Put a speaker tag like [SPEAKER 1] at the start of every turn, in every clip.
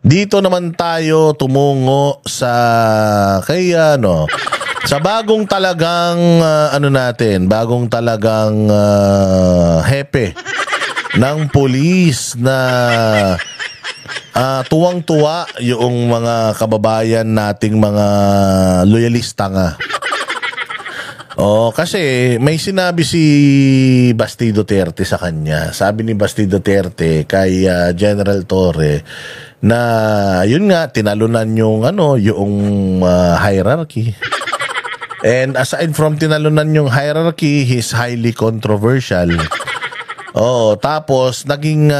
[SPEAKER 1] Dito naman tayo tumungo sa sa bagong talagang bagong talagang hepe ng pulis na tuwang-tuwa yung mga kababayan nating mga loyalista nga. Kasi may sinabi si Basti Duterte sa kanya. Sabi ni Basti Duterte kay General Torre na yun nga tinalunan yung hierarchy. And aside from tinalunan yung hierarchy, he's highly controversial. Tapos naging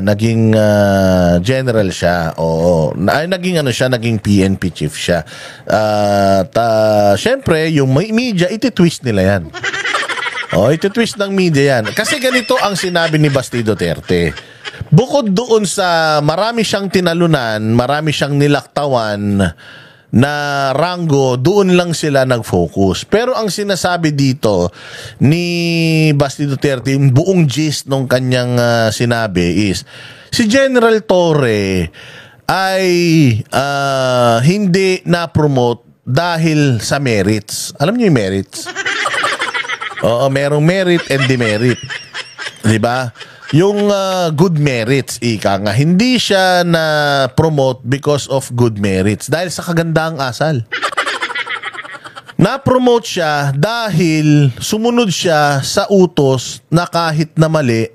[SPEAKER 1] naging general siya. Naging PNP chief siya. Syempre, yung media iti-twist nila 'yan. Iti-twist ng media 'yan. Kasi ganito ang sinabi ni Basti Duterte. Bukod doon sa marami siyang tinalunan, marami siyang nilaktawan na ranggo, doon lang sila nag-focus. Pero ang sinasabi dito ni Basti Duterte, yung buong gist nung kanyang sinabi is, si General Torre ay hindi na-promote dahil sa merits. Alam niyo yung merits? Merong merit and demerit. Diba? Yung good merits, ika nga, hindi siya na-promote because of good merits. Dahil sa kagandaang asal. Na-promote siya dahil sumunod siya sa utos na kahit na mali,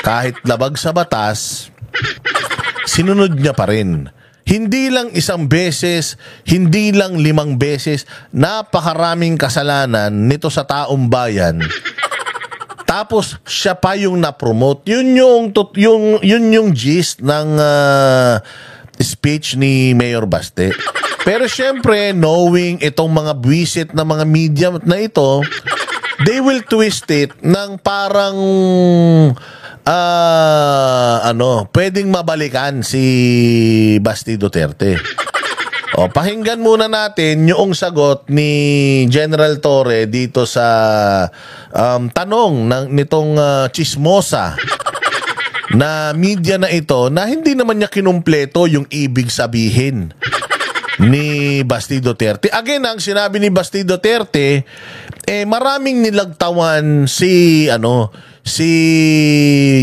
[SPEAKER 1] kahit labag sa batas, sinunod niya pa rin. Hindi lang isang beses, hindi lang 5 beses, napakaraming kasalanan nito sa taong bayan. Tapos siya pa yung na-promote. Yun yung gist ng speech ni Mayor Baste. Pero syempre, knowing itong mga buwisit na mga media na ito, they will twist it ng parang pwedeng mabalikan si Basti Duterte. Pakinggan muna natin yung sagot ni General Torre dito sa tanong nitong chismosa na media na ito na hindi naman niya kinumpleto yung ibig sabihin ni Basti Duterte. Again, ang sinabi ni Basti Duterte, maraming nilagtawan si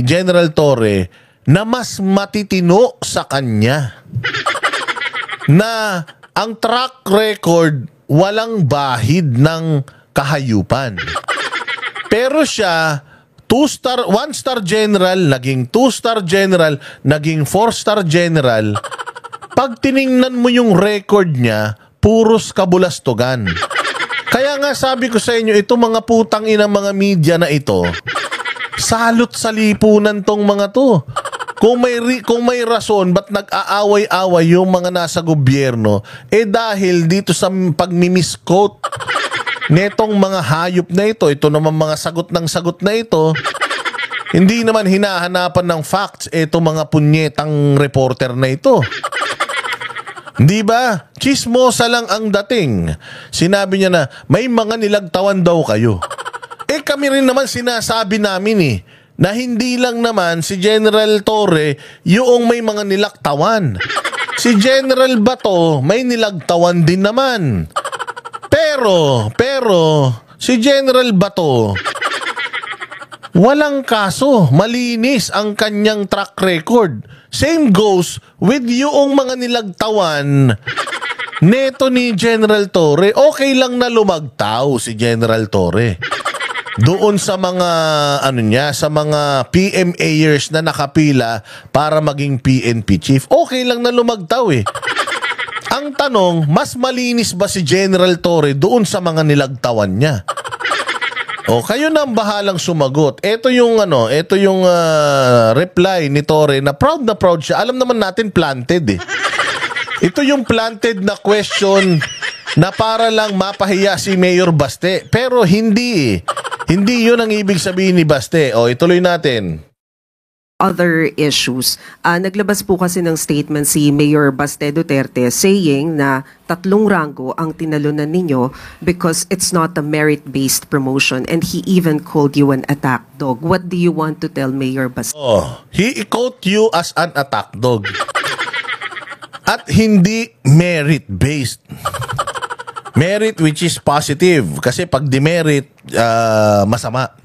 [SPEAKER 1] General Torre na mas matitino sa kanya. Na ang track record walang bahid ng kahayupan. Pero siya 1-star general, naging 2-star general, naging 4-star general. Pag tiningnan mo yung record niya, puros kabulastugan. Kaya nga sabi ko sa inyo, ito mga putang inang mga media na ito, salot sa lipunan tong mga to. Kung may rason ba't nag-aaway-away yung mga nasa gobyerno, dahil dito sa pagmi-misquote netong mga hayop na ito naman mga sagot na ito, hindi naman hinahanapan ng facts itong mga punyetang reporter na ito. Di ba? Chismosa lang ang dating. Sinabi niya na may mga nilagtawan daw kayo. Kami rin naman sinasabi namin na hindi lang naman si General Torre yung may mga nilaktawan. Si General Bato may nilagtawan din naman. Pero si General Bato walang kaso, malinis ang kanyang track record. Same goes with yung mga nilagtawan neto ni General Torre. Okay lang na lumagtaw si General Torre doon sa mga sa mga PMAers na nakapila para maging PNP chief. Okay lang na lumagtaw Ang tanong, mas malinis ba si General Torre doon sa mga nilagtawan niya? Kayo na ang bahalang sumagot. Ito yung reply ni Torre na proud siya. Alam naman natin planted Ito yung planted na question na para lang mapahiya si Mayor Baste. Pero hindi Hindi yun ang ibig sabihin ni Baste. Ituloy natin.
[SPEAKER 2] other issues. Naglabas po kasi ng statement si Mayor Baste Duterte saying na 3 ranggo ang tinalunan ninyo because it's not a merit-based promotion, and he even called you an attack dog. What do you want to tell Mayor Baste?
[SPEAKER 1] He quote you as an attack dog. At hindi merit-based. Merit which is positive. Kasi pag demerit, masama.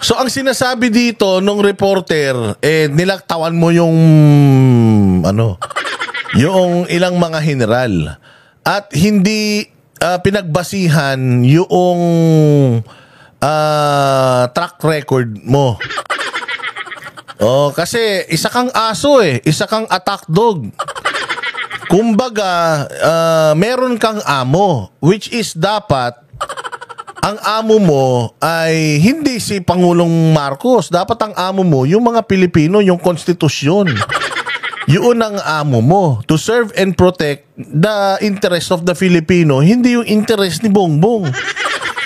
[SPEAKER 1] So ang sinasabi dito nung reporter, nilaktawan mo yung yung ilang mga general. At hindi pinagbasihan yung track record mo. Kasi isa kang aso isa kang attack dog. Kumbaga, meron kang amo, which is dapat ang amo mo ay hindi si Pangulong Marcos. Dapat ang amo mo, yung mga Pilipino, yung konstitusyon. Yun ang amo mo, to serve and protect the interest of the Filipino, hindi yung interest ni Bongbong.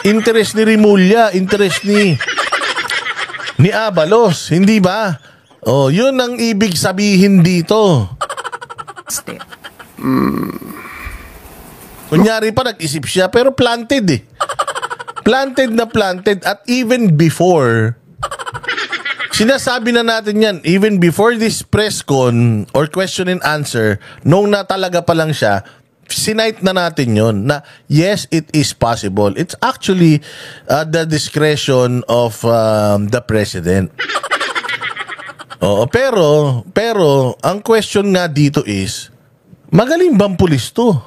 [SPEAKER 1] Interest ni Rimulya, interest ni Abalos, hindi ba? Yun ang ibig sabihin dito. Kunyari pa nag-isip siya pero planted planted na planted. At even before, sinasabi na natin yan, even before this press con or question and answer, nung na talaga pa lang siya, sinight na natin yon na yes, it is possible. It's actually the discretion of the president. Pero ang question nga dito is, magaling bang pulis to?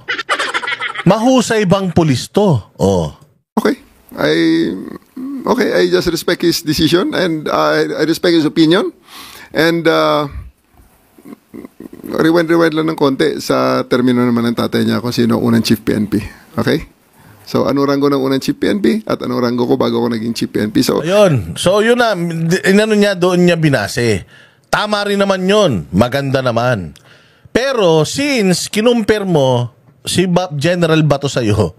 [SPEAKER 1] Mahusay bang pulis to?
[SPEAKER 3] Okay. I just respect his decision and I respect his opinion. And rewind lang ng konti sa termino naman ng tatay niya kung sino unang chief PNP. Okay? So, ano ranggo ng unang chief PNP at ano ranggo ko bago ako naging chief PNP. So,
[SPEAKER 1] ayun. So, yun na. Doon niya binase. Tama rin naman yun. Maganda naman. Pero, since kinumpir mo si General Bato sa'yo,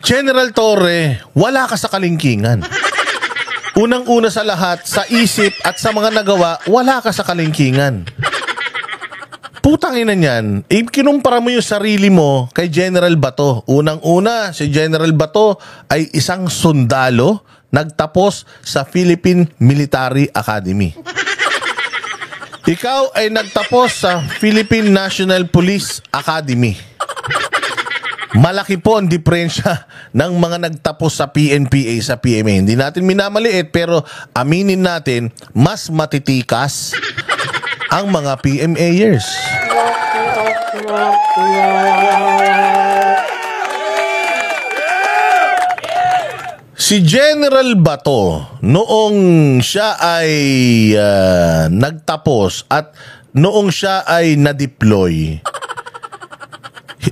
[SPEAKER 1] General Torre, wala ka sa kalingkingan. Unang-una sa lahat, sa isip at sa mga nagawa, wala ka sa kalingkingan. Putang ina niyan, kinumpara mo yung sarili mo kay General Bato. Unang-una, si General Bato ay isang sundalo nagtapos sa Philippine Military Academy. Ikaw ay nagtapos sa Philippine National Police Academy. Malaki po ang diferensya ng mga nagtapos sa PNPA sa PMA. Hindi natin minamaliit pero aminin natin, mas matitikas ang mga PMAers. Si General Bato, noong siya ay nagtapos at noong siya ay na-deploy,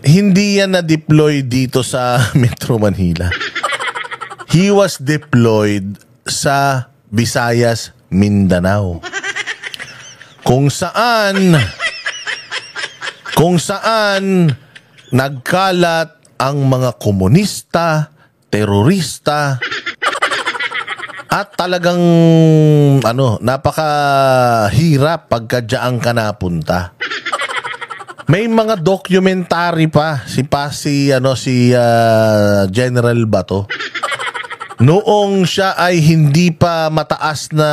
[SPEAKER 1] hindi yan na-deploy dito sa Metro Manila. He was deployed sa Visayas, Mindanao. Kung saan nagkalat ang mga komunista, terorista, at talagang napakahirap pagka diyan ka napunta. May mga documentary pa si General Bato. Noong siya ay hindi pa mataas na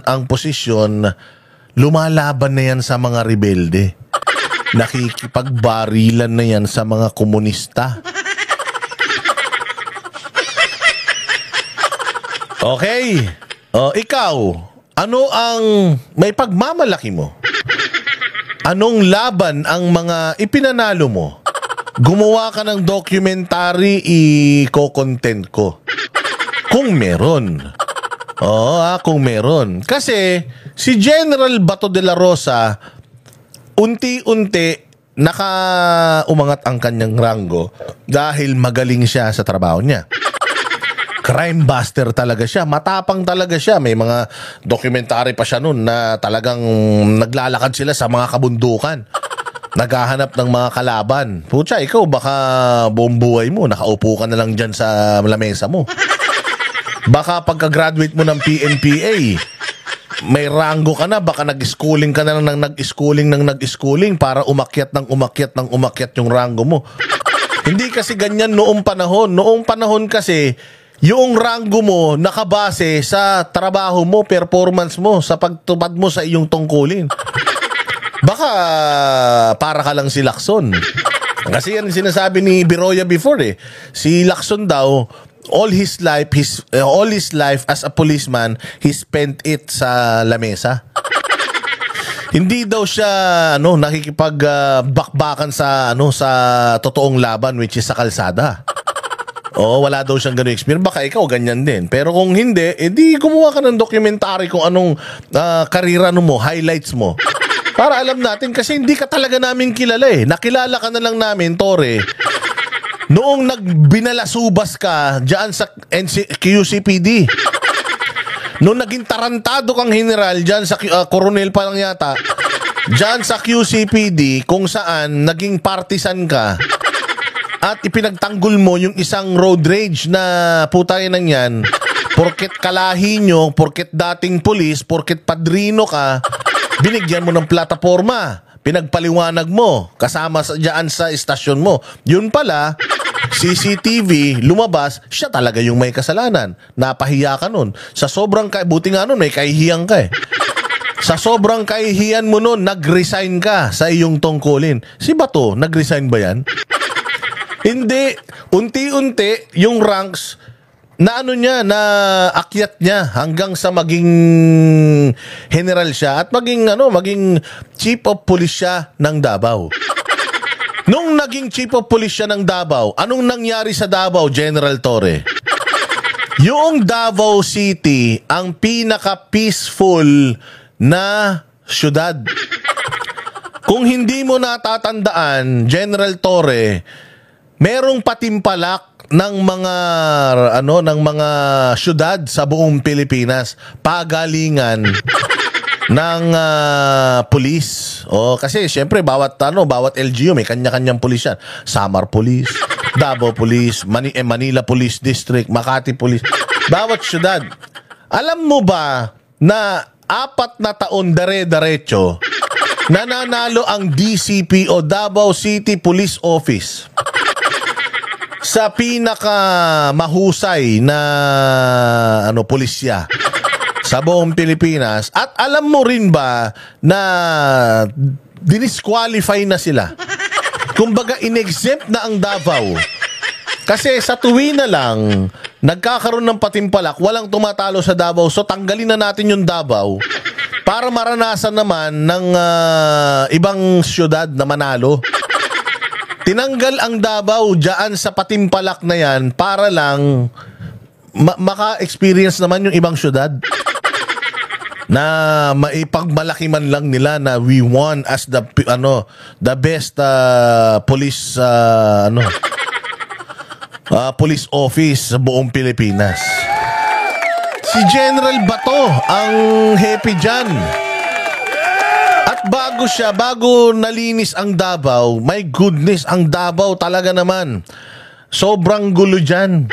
[SPEAKER 1] ang posisyon, lumalaban na yan sa mga rebelde. Nakikipagbarilan na yan sa mga komunista. Okay. Ikaw, ano ang may pagmamalaki mo? Anong laban ang mga ipinanalo mo? Gumawa ka ng documentary, i-content ko. Kung meron. Kung meron. Kasi si General Bato de la Rosa, unti-unti umangat ang kanyang ranggo dahil magaling siya sa trabaho niya. Crime buster talaga siya. Matapang talaga siya. May mga documentary pa siya noon na talagang naglalakad sila sa mga kabundukan. Naghahanap ng mga kalaban. Pucha, ikaw baka buong buhay mo, nakaupo ka na lang dyan sa lamesa mo. Baka pagka-graduate mo ng PNPA, may rango ka na, baka nag-schooling ka na ng nag-schooling para umakyat yung rango mo. Hindi kasi ganyan noong panahon. Noong panahon kasi, yung rango mo nakabase sa trabaho mo, performance mo, sa pagtupad mo sa iyong tungkulin. Baka para ka lang si Lacson. Kasi yan sinasabi ni Biroya before eh. Si Lacson daw, all his life as a policeman, he spent it sa lamesa. Hindi daw siya nakikipag-bakbakan sa totoong laban, which is sa kalsada. Wala daw siyang ganung experience. Baka ikaw ganyan din. Pero kung hindi, edi gumawa ka ng documentary kung anong karira mo, highlights mo. Para alam natin, kasi hindi ka talaga namin kilala eh. Nakilala ka na lang namin, Tore, noong nagbinalasubas ka dyan sa QCPD. Noong naging tarantado kang general dyan sa Coronel pa lang yata, dyan sa QCPD, kung saan naging partisan ka at ipinagtanggol mo yung isang road rage na putay nang yan, porket kalahi nyo, porket dating pulis, porket padrino ka, binigyan mo ng plataforma, pinagpaliwanag mo, kasama dyan sa istasyon mo. Yun pala, CCTV, lumabas, siya talaga yung may kasalanan. Napahiya ka nun. Sa sobrang, buti nga nun, may kahihiyan ka eh. Sa sobrang kahihiyan mo nun, nag-resign ka sa iyong tungkulin. Si Bato, nag-resign ba yan? Hindi. Unti-unti, yung ranks, na akyat niya hanggang sa maging general siya at maging chief of police siya ng Davao. Nung naging chief of police siya ng Davao, anong nangyari sa Davao, General Torre? Yung Davao City ang pinaka-peaceful na syudad. Kung hindi mo natatandaan, General Torre, merong patimpalak ng mga syudad sa buong Pilipinas, pagalingan ng pulis. Kasi syempre bawat LGU may kanya-kanyang pulis yan. Samar Police, Davao Police, Manila Police District, Makati Police. Bawat syudad. Alam mo ba na 4 na taon dare-derecho nananalo ang DCP o Davao City Police Office sa pinaka mahusay na pulisya sa buong Pilipinas? At alam mo rin ba na dinisqualify na sila? Kumbaga in-exempt na ang Davao. Kasi sa tuwi na lang nagkakaroon ng patimpalak, walang tumatalo sa Davao, so tanggalin na natin yung Davao para maranasan naman ng ibang syudad na manalo. Tinanggal ang Davao dyan sa patimpalak na yan para lang maka-experience naman yung ibang syudad na maipagmalaki man lang nila na we won as the best police police office sa buong Pilipinas. Si General Bato ang happy dyan. At bago nalinis ang Davao, my goodness, ang Davao talaga naman, sobrang gulo dyan.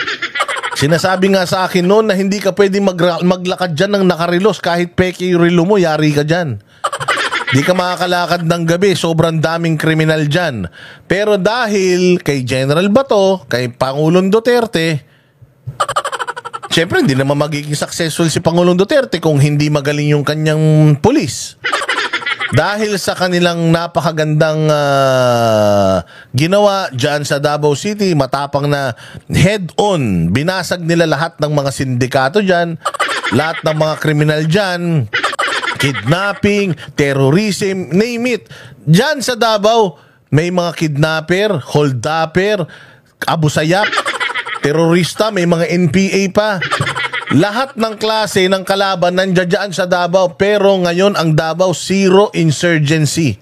[SPEAKER 1] Sinasabi nga sa akin noon na hindi ka pwede maglakad dyan ng nakarilos. Kahit peke yung relo mo, yari ka dyan. Di ka makakalakad ng gabi, sobrang daming kriminal dyan. Pero dahil kay General Bato, kay Pangulong Duterte, syempre hindi naman magiging successful si Pangulong Duterte kung hindi magaling yung kanyang pulis. Dahil sa kanilang napakagandang ginawa dyan sa Davao City, matapang na head-on, binasag nila lahat ng mga sindikato dyan, lahat ng mga kriminal dyan, kidnapping, terrorism, name it. Dyan sa Davao, may mga kidnapper, holdupper, Abu Sayyaf, terorista, may mga NPA pa. Lahat ng klase ng kalaban nandiyan sa Davao, pero ngayon ang Davao zero insurgency.